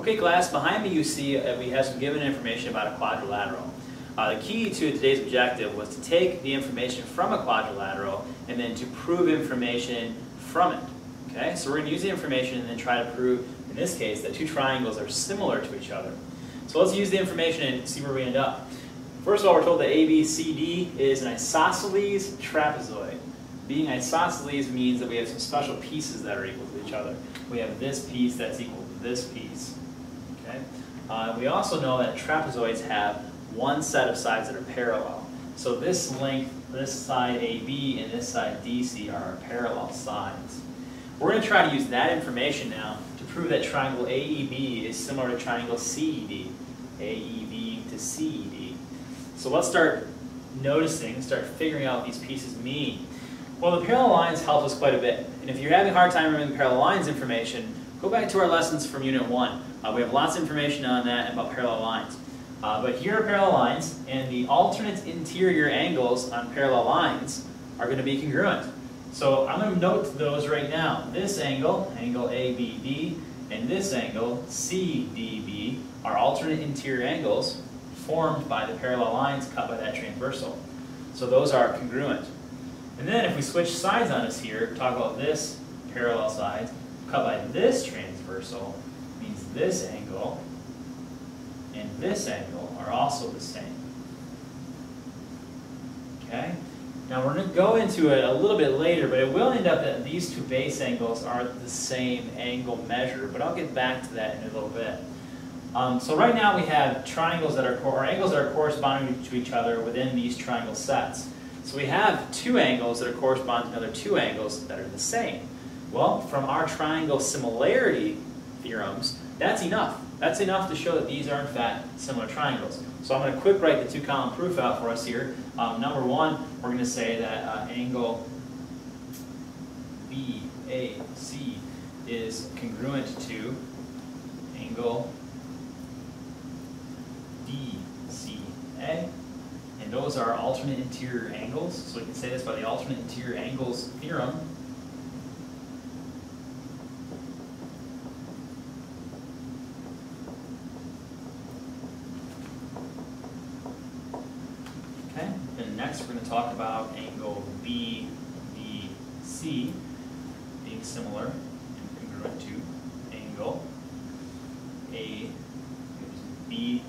Okay class, behind me you see we have some given information about a quadrilateral. The key to today's objective was to take the information from a quadrilateral and then to prove information from it. Okay, so we're going to use the information and then try to prove, in this case, that two triangles are similar to each other. So let's use the information and see where we end up. First of all, we're told that ABCD is an isosceles trapezoid. Being isosceles means that we have some special pieces that are equal to each other. We have this piece that's equal to this piece. Okay? We also know that trapezoids have one set of sides that are parallel. So this length, this side AB and this side DC are our parallel sides. We're going to try to use that information now to prove that triangle AEB is similar to triangle CED. AEB to CED. So let's start noticing, start figuring out what these pieces mean. Well, the parallel lines help us quite a bit. And if you're having a hard time remembering the parallel lines information, go back to our lessons from Unit 1. We have lots of information on that about parallel lines. But here are parallel lines, and the alternate interior angles on parallel lines are going to be congruent. So I'm going to note those right now. This angle, angle ABD, and this angle, CDB, are alternate interior angles formed by the parallel lines cut by that transversal. So those are congruent. And then if we switch sides on us here, talk about this parallel sides cut by this transversal, means this angle and this angle are also the same. Okay? Now we're going to go into it a little bit later, but it will end up that these two base angles are the same angle measure, but I'll get back to that in a little bit. So right now we have triangles that are, or angles that are corresponding to each other within these triangle sets. So we have two angles that are corresponding to another two angles that are the same. Well, from our triangle similarity theorems, that's enough. That's enough to show that these are in fact similar triangles. So I'm going to quick write the two-column proof out for us here. Number one, we're going to say that angle BAC is congruent to angle DCA. And those are alternate interior angles. So we can say this by the alternate interior angles theorem. Okay, and next we're going to talk about angle BDC being similar and congruent to angle BDC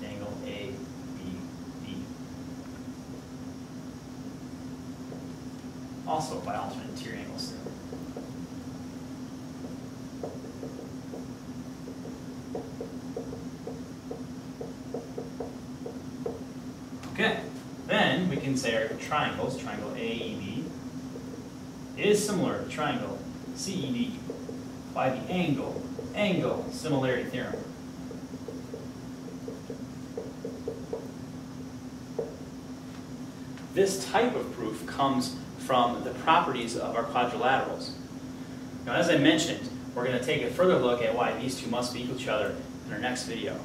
to angle ABD. Also by alternate interior angles theorem. Okay, then we can say our triangles, triangle AEB, is similar to triangle CED by the angle similarity theorem. This type of proof comes from the properties of our quadrilaterals. Now, as I mentioned, we're going to take a further look at why these two must be equal to each other in our next video.